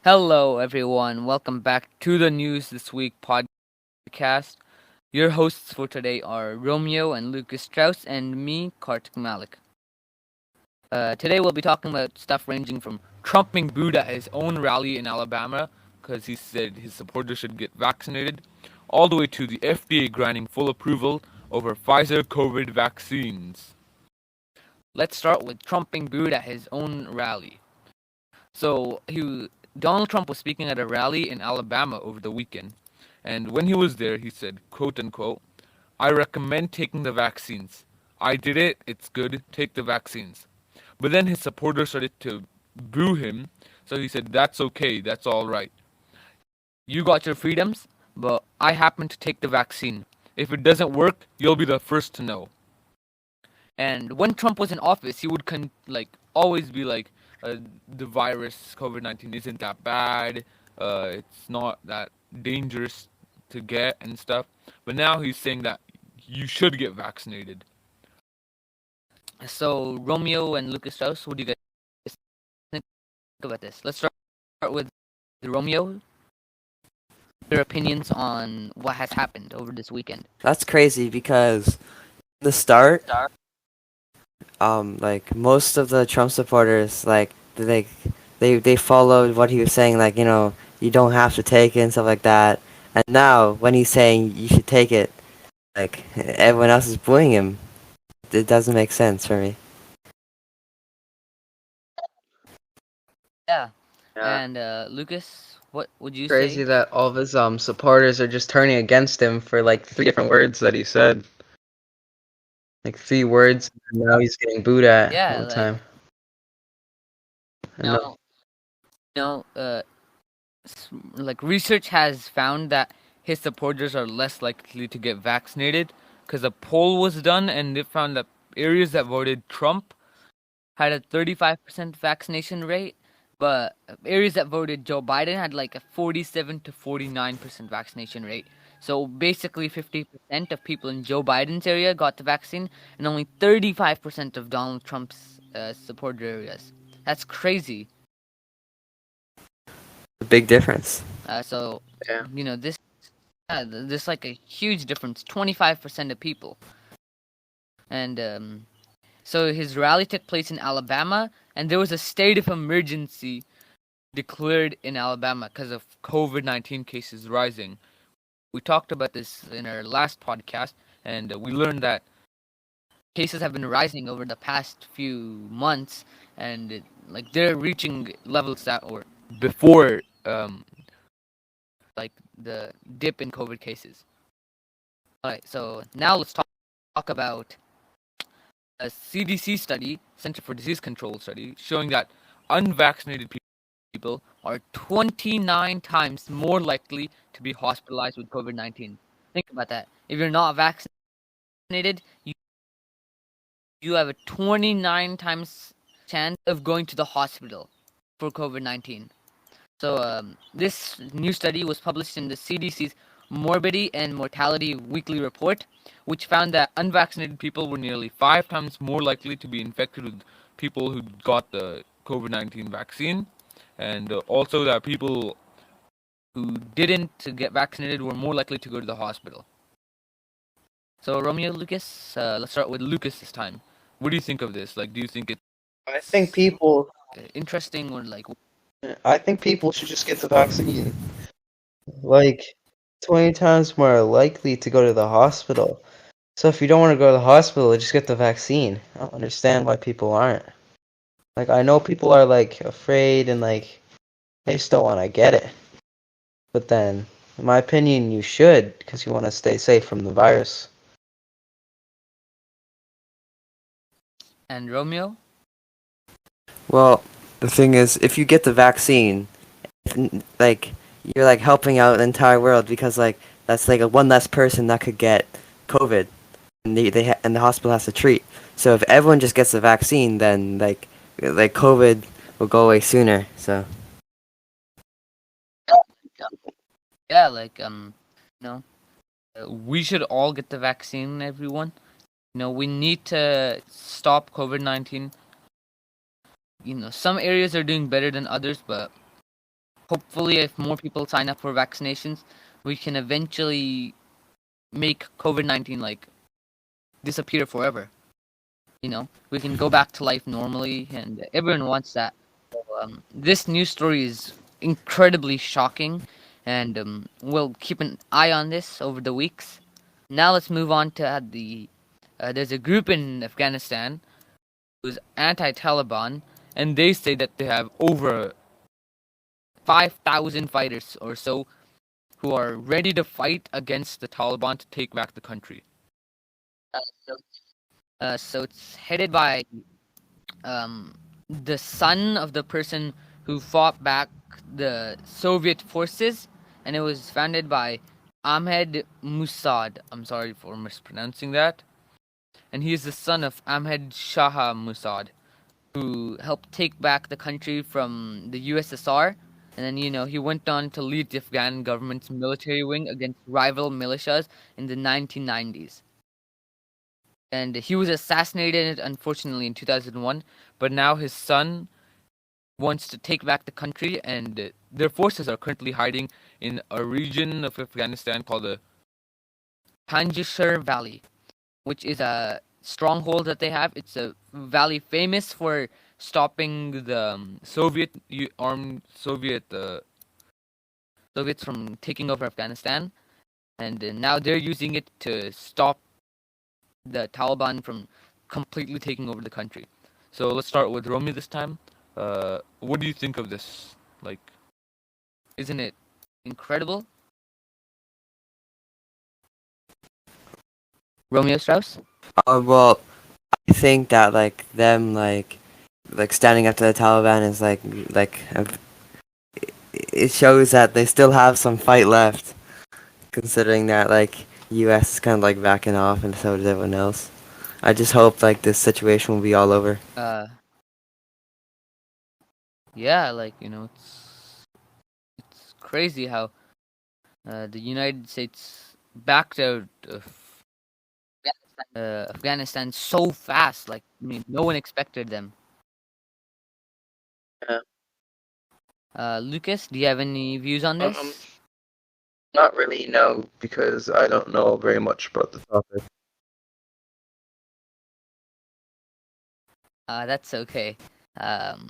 Hello, everyone. Welcome back to the News This Week podcast. Your hosts for today are Romeo and Lucas Strauss and me, Kartik Malik. Today we'll be talking about stuff ranging from Trump being booed at his own rally in Alabama because he said his supporters should get vaccinated, all the way to the FDA granting full approval over Pfizer COVID vaccines. Let's start with Trump being booed at his own rally. So Donald Trump was speaking at a rally in Alabama over the weekend, and when he was there, he said, quote unquote, "I recommend taking the vaccines. I did it. It's good. Take the vaccines." But then his supporters started to boo him, so he said, "That's okay. That's all right. You got your freedoms, but I happen to take the vaccine. If it doesn't work, you'll be the first to know." And when Trump was in office, he would always be like, "The virus COVID-19 isn't that bad. It's not that dangerous to get and stuff." But now he's saying that you should get vaccinated. So Romeo and Lucas Strauss, what do you guys think about this? Let's start with Romeo. Your opinions on what has happened over this weekend. That's crazy because the start, like most of the Trump supporters, they followed what he was saying, like you don't have to take it and stuff like that. And now when he's saying you should take it, like everyone else is booing him. It doesn't make sense for me. Yeah. Yeah. And Lucas, what would you Crazy say? that all of his supporters are just turning against him for like three different words that he said. Like three words, and now he's getting booed at Yeah, all the time. And no, no, like research has found that his supporters are less likely to get vaccinated because a poll was done and it found that areas that voted Trump had a 35% vaccination rate, but areas that voted Joe Biden had like a 47 to 49% vaccination rate. So basically 50% of people in Joe Biden's area got the vaccine and only 35% of Donald Trump's supporter areas. That's crazy. A big difference. So yeah, this like a huge difference, 25% of people. And so his rally took place in Alabama, and there was a state of emergency declared in Alabama because of COVID-19 cases rising. We talked about this in our last podcast, and we learned that cases have been rising over the past few months, and they're reaching levels that were before like the dip in COVID cases. All right, so now let's talk about a CDC study, Center for Disease Control study, showing that unvaccinated people are 29 times more likely to be hospitalized with COVID-19. Think about that. If you're not vaccinated, you have a 29 times chance of going to the hospital for COVID-19. So this new study was published in the CDC's Morbidity and Mortality Weekly Report, which found that unvaccinated people were nearly 5 times more likely to be infected with people who got the COVID-19 vaccine, and also that people who didn't get vaccinated were more likely to go to the hospital. So Romeo, Lucas, let's start with Lucas this time. What do you think of this? Like, do you think it's I think people, interesting or like? I think people should just get the vaccine. Like 20 times more likely to go to the hospital. So if you don't want to go to the hospital, just get the vaccine. I don't understand why people aren't. Like I know people are like afraid and like they just don't want to get it. But then, in my opinion, you should because you want to stay safe from the virus. And Romeo? Well, the thing is, if you get the vaccine, like you're like helping out the entire world because like that's like a one less person that could get COVID, and and the hospital has to treat. So if everyone just gets the vaccine, then like COVID will go away sooner. So Yeah, we should all get the vaccine, everyone. We need to stop COVID-19. Some areas are doing better than others, but hopefully, if more people sign up for vaccinations, we can eventually make COVID-19 like disappear forever. We can go back to life normally, and everyone wants that. So, this news story is incredibly shocking, and we'll keep an eye on this over the weeks. Now let's move on to there's a group in Afghanistan who's anti-Taliban, and they say that they have over 5,000 fighters or so who are ready to fight against the Taliban to take back the country. Uh, so, so it's headed by um, the son of the person who fought back the Soviet forces, and it was founded by Ahmed Musad. I'm sorry for mispronouncing that. And he is the son of Ahmed Shah Musad, who helped take back the country from the USSR. And then, he went on to lead the Afghan government's military wing against rival militias in the 1990s. And he was assassinated, unfortunately, in 2001. But now his son wants to take back the country, and their forces are currently hiding in a region of Afghanistan called the Panjshir Valley, which is a stronghold that they have. It's a valley famous for stopping the armed Soviets from taking over Afghanistan, and now they're using it to stop the Taliban from completely taking over the country. So let's start with Romy this time. What do you think of this? Like, isn't it incredible? Romeo Strauss? Well, I think that like them like standing up to the Taliban is it shows that they still have some fight left, considering that like U.S. is kind of like backing off and so does everyone else. I just hope like this situation will be all over. Yeah, like it's crazy how the United States backed out of Afghanistan so fast. Like, I mean, no one expected them. Yeah. Lucas, do you have any views on this? Not really, no, because I don't know very much about the topic. That's okay. Um,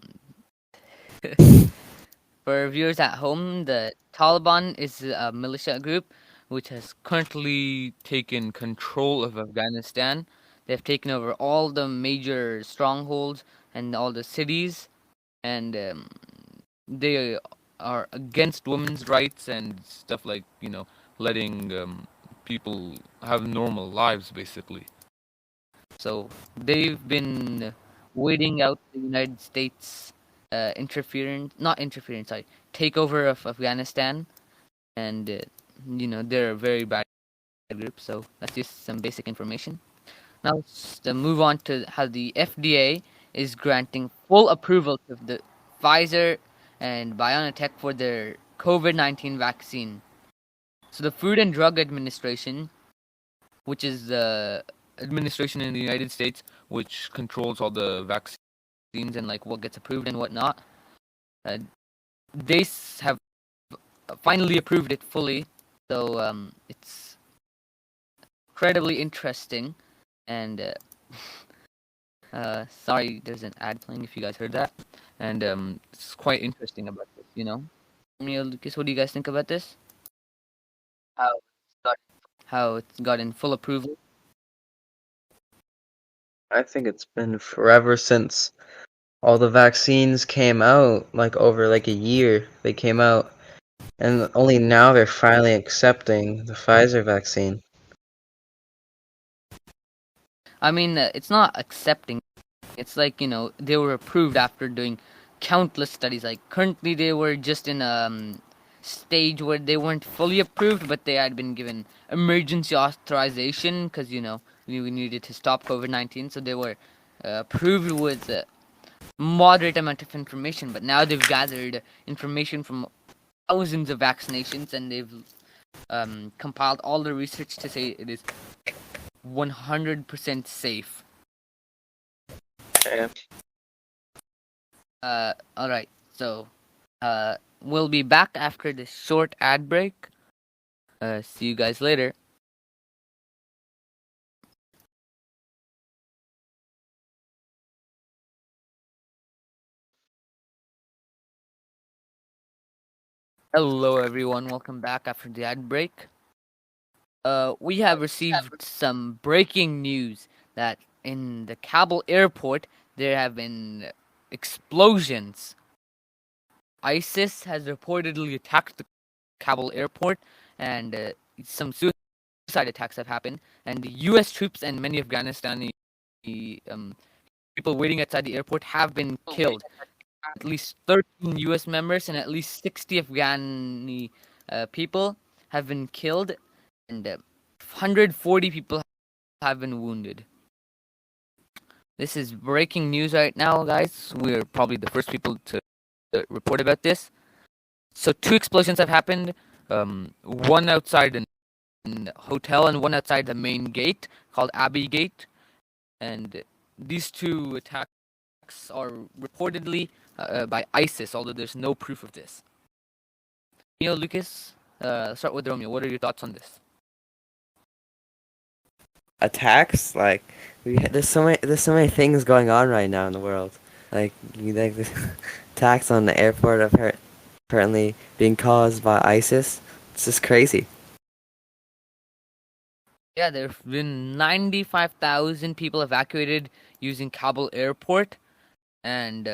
for viewers at home, the Taliban is a militia group which has currently taken control of Afghanistan. They've taken over all the major strongholds and all the cities, and they are against women's rights and stuff like letting people have normal lives, basically. So they've been waiting out the United States not interference, sorry, takeover of Afghanistan, and they're a very bad group. So that's just some basic information. Now let's move on to how the FDA is granting full approval to the Pfizer and BioNTech for their COVID-19 vaccine. So the Food and Drug Administration, which is the administration in the United States, which controls all the vaccines and like what gets approved and whatnot, uh, they have finally approved it fully. So it's incredibly interesting, and sorry, there's an ad playing if you guys heard that, and it's quite interesting about this. Lucas, what do you guys think about this? How it's got, how it's gotten full approval? I think it's been forever since all the vaccines came out, like over like a year they came out, and only now they're finally accepting the Pfizer vaccine. I mean, it's not accepting. It's like they were approved after doing countless studies. Like currently, they were just in a stage where they weren't fully approved, but they had been given emergency authorization because we needed to stop COVID-19. So they were approved with a moderate amount of information. But now they've gathered information from thousands of vaccinations, and they've compiled all the research to say it is 100% safe. Yeah. All right. So, we'll be back after this short ad break. See you guys later. Hello, everyone. Welcome back after the ad break. We have received some breaking news that in the Kabul airport there have been explosions. ISIS has reportedly attacked the Kabul airport, and some suicide attacks have happened. And the U.S. troops and many Afghanistani people waiting outside the airport have been killed. At least 13 U.S. members and at least 60 Afghani people have been killed, and 140 people have been wounded. This is breaking news right now, guys. We're probably the first people to report about this. So 2 explosions have happened. One outside a hotel and one outside the main gate called Abbey Gate. And these 2 attacks are reportedly by ISIS, although there's no proof of this. Lucas, start with Romeo. What are your thoughts on this? Attacks, like there's so many things going on right now in the world. Like the attacks on the airport apparently being caused by ISIS. It's just crazy. Yeah, there have been 95,000 people evacuated using Kabul airport, and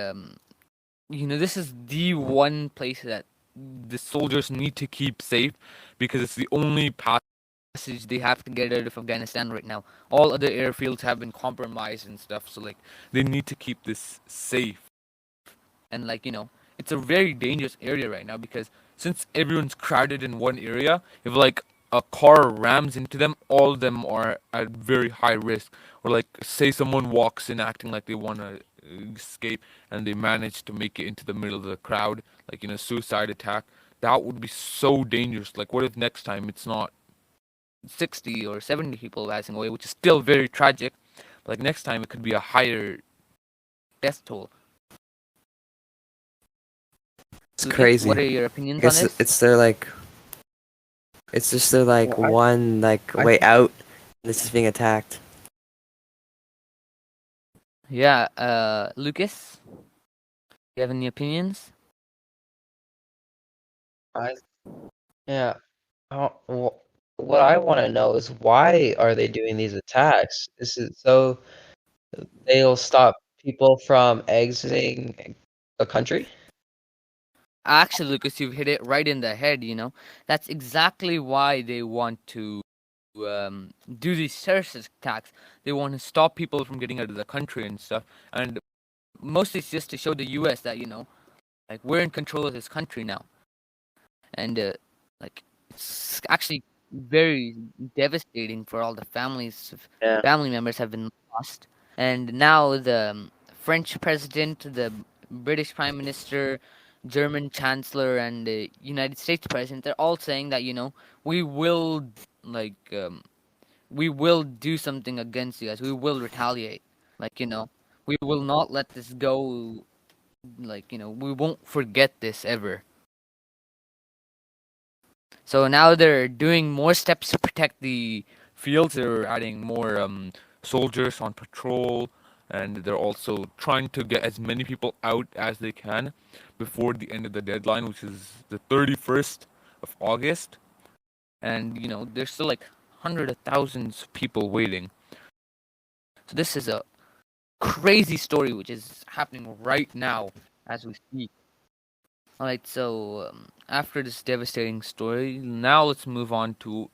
this is the one place that the soldiers need to keep safe because it's the only passage they have to get out of Afghanistan right now. All other airfields have been compromised and stuff, so they need to keep this safe. And it's a very dangerous area right now because since everyone's crowded in one area, if a car rams into them, all of them are at very high risk. Or say someone walks in acting like they want to escape and they manage to make it into the middle of the crowd, like in a suicide attack, that would be so dangerous. Like, what if next time it's not 60 or 70 people passing away, which is still very tragic. But next time it could be a higher death toll. It's crazy. What are your opinions I on guess this? it's just their one way out. This is being attacked. Yeah, Lucas, you have any opinions? Yeah. What I want to know is why are they doing these attacks? Is it so they'll stop people from exiting a country? Actually, Lucas, you've hit it right in the head. That's exactly why they want to do these terrorist attacks. They want to stop people from getting out of the country and stuff. And mostly it's just to show the U.S. that we're in control of this country now. And it's actually very devastating for all the families. Yeah. Family members have been lost, and now the French president, the British Prime Minister, German Chancellor, and the United States President, they're all saying that we will we will do something against you guys. We will retaliate. We will not let this go. We won't forget this ever. So now they're doing more steps to protect the fields. They're adding more soldiers on patrol, and they're also trying to get as many people out as they can before the end of the deadline, which is the 31st of August. And there's still hundreds of thousands of people waiting. So this is a crazy story which is happening right now as we speak. Alright, so after this devastating story, now let's move on to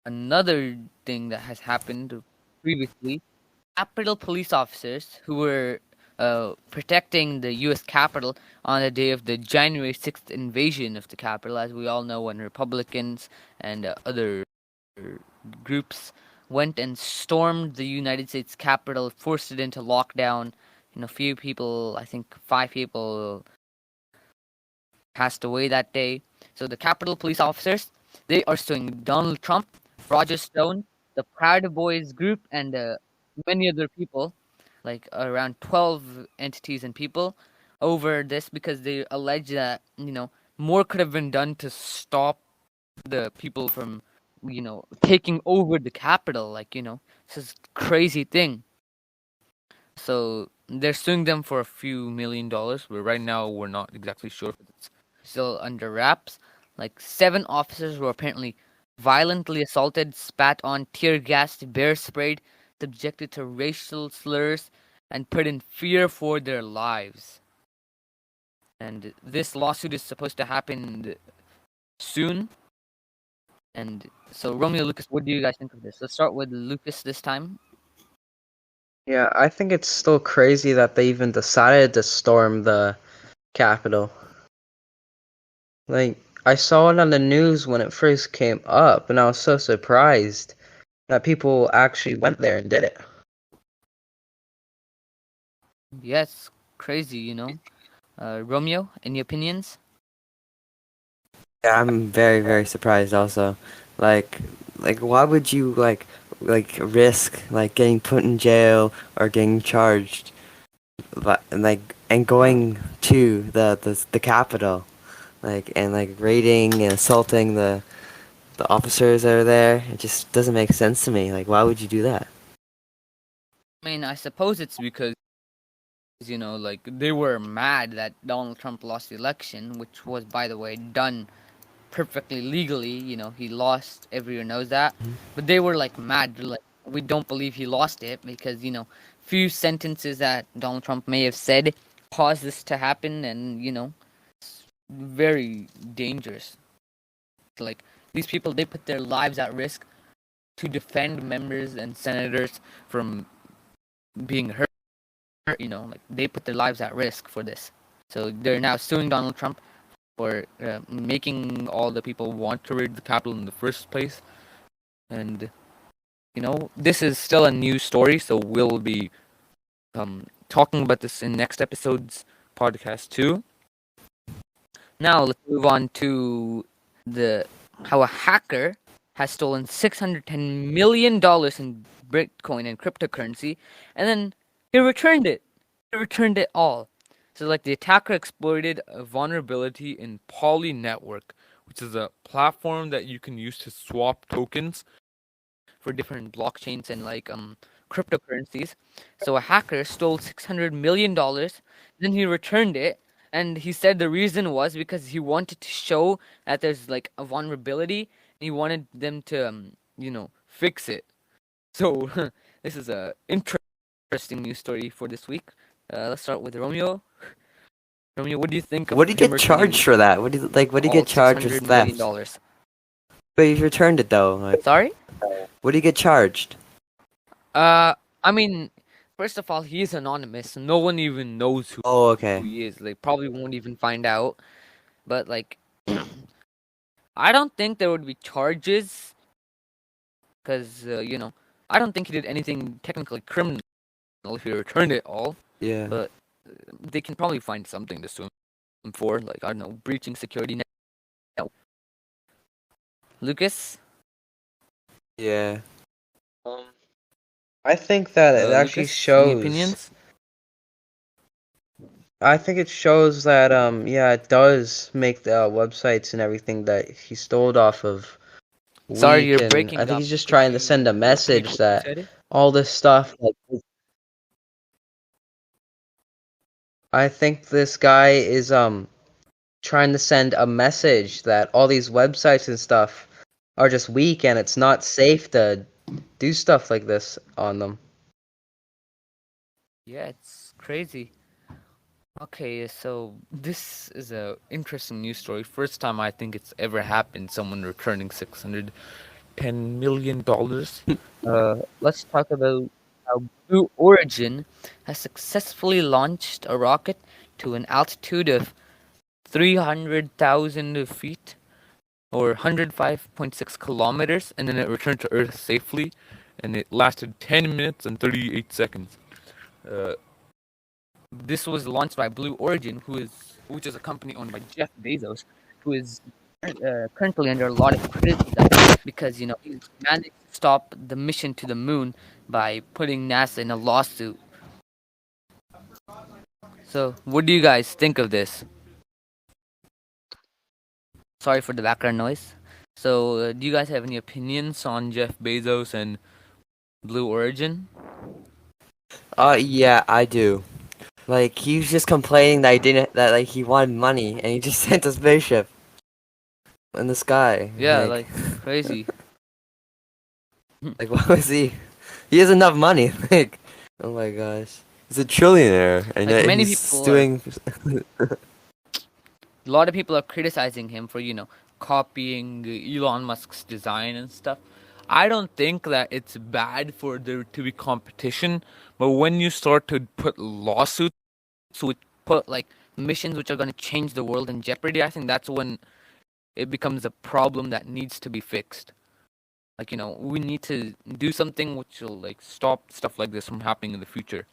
another thing that has happened previously. Capitol police officers who were protecting the U.S. Capitol on the day of the January 6th invasion of the Capitol, as we all know, when Republicans and other groups went and stormed the United States Capitol, forced it into lockdown. Few people, I think 5 people passed away that day. So the Capitol police officers, they are suing Donald Trump, Roger Stone, the Proud Boys group, and many other people, like around 12 entities and people, over this because they allege that more could have been done to stop the people from taking over the capital. Like this is crazy thing. So they're suing them for a few $1 million, but right now we're not exactly sure. It's still under wraps. Like 7 officers were apparently violently assaulted, spat on, tear gassed, bear sprayed, subjected to racial slurs, and put in fear for their lives. And this lawsuit is supposed to happen soon. And so, Romeo, Lucas, what do you guys think of this? Let's start with Lucas this time. Yeah, I think it's still crazy that they even decided to storm the Capitol. Like, I saw it on the news when it first came up, and I was so surprised that people actually went there and did it. Yes, crazy. Romeo, any opinions? Yeah, I'm very, very surprised also. Like, why would you risk like getting put in jail or getting charged, and going to the Capitol, and raiding and assaulting the officers that are there? It just doesn't make sense to me. Like, why would you do that? I mean, I suppose it's because like they were mad that Donald Trump lost the election, which was, by the way, done perfectly legally. He lost. Everyone knows that. Mhm. But they were like mad. They're like, we don't believe he lost it because few sentences that Donald Trump may have said caused this to happen, and it's very dangerous. Like these people, they put their lives at risk to defend members and senators from being hurt. Like they put their lives at risk for this. So they're now suing Donald Trump for making all the people want to raid the Capitol in the first place. And this is still a new story, so we'll be talking about this in next episode's podcast too. Now let's move on to the how a hacker has stolen $610 million in Bitcoin and cryptocurrency, and then he returned it. He returned it all. So, like, the attacker exploited a vulnerability in Poly Network, which is a platform that you can use to swap tokens for different blockchains and cryptocurrencies. So a hacker stole $600 million, then he returned it, and he said the reason was because he wanted to show that there's like a vulnerability, and he wanted them to fix it. So this is a interesting news story for this week. Let's start with Romeo. Romeo, what do you think of What do you him get charged returning for that? What do you What do you all get charged with theft? $600 million? But you returned it though. Like, Sorry? what do you get charged? I mean, first of all, he is anonymous. No one even knows who Oh, okay. he is. They probably won't even find out. But like, I don't think there would be charges because I don't think he did anything technically criminal if he returned it all. Yeah. But they can probably find something to sue him for, like I don't know, breaching security net. Lucas, Yeah. I think that it actually Lucas, any shows. opinions? I think it shows that yeah, it does make the websites and everything that he stole off of Sorry, weak, you're and breaking I think up. he's just Could trying to you send a repeat message what you that said? all this stuff, like, I think this guy is trying to send a message that all these websites and stuff are just weak and it's not safe to do stuff like this on them. Yeah, it's crazy. Okay, so this is a interesting news story. First time I think it's ever happened. Someone returning $610 million. Let's talk about how Blue Origin has successfully launched a rocket to an altitude of 300,000 feet or 105.6 kilometers, and then it returned to Earth safely, and it lasted 10 minutes and 38 seconds. Uh, this was launched by Blue Origin, which is a company owned by Jeff Bezos, who is currently under a lot of criticism because he's managed to stop the mission to the moon by putting NASA in a lawsuit. So, what do you guys think of this? Sorry for the background noise. So, do you guys have any opinions on Jeff Bezos and Blue Origin? Yeah, I do. Like, he was just complaining that like, he wanted money, and he just sent a spaceship in the sky. Yeah, like crazy. Like, what was he? He has enough money, like, oh my gosh. He's a trillionaire, and Like yet many he's people are, doing... a lot of people are criticizing him for copying Elon Musk's design and stuff. I don't think that it's bad for there to be competition, but when you start to put lawsuits, which put like missions which are going to change the world in jeopardy, I think that's when it becomes a problem that needs to be fixed. Like, we need to do something which will like stop stuff like this from happening in the future.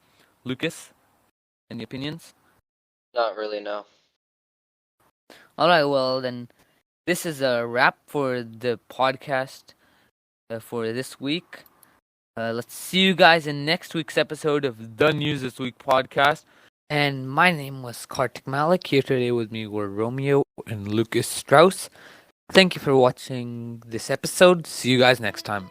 Lucas, any opinions? Not really, no. All right, well then, this is a wrap for the podcast for this week. Let's see you guys in next week's episode of the News This Week podcast. And my name was Kartik Malik. Here today with me were Romeo and Lucas Strauss. Thank you for watching this episode. See you guys next time.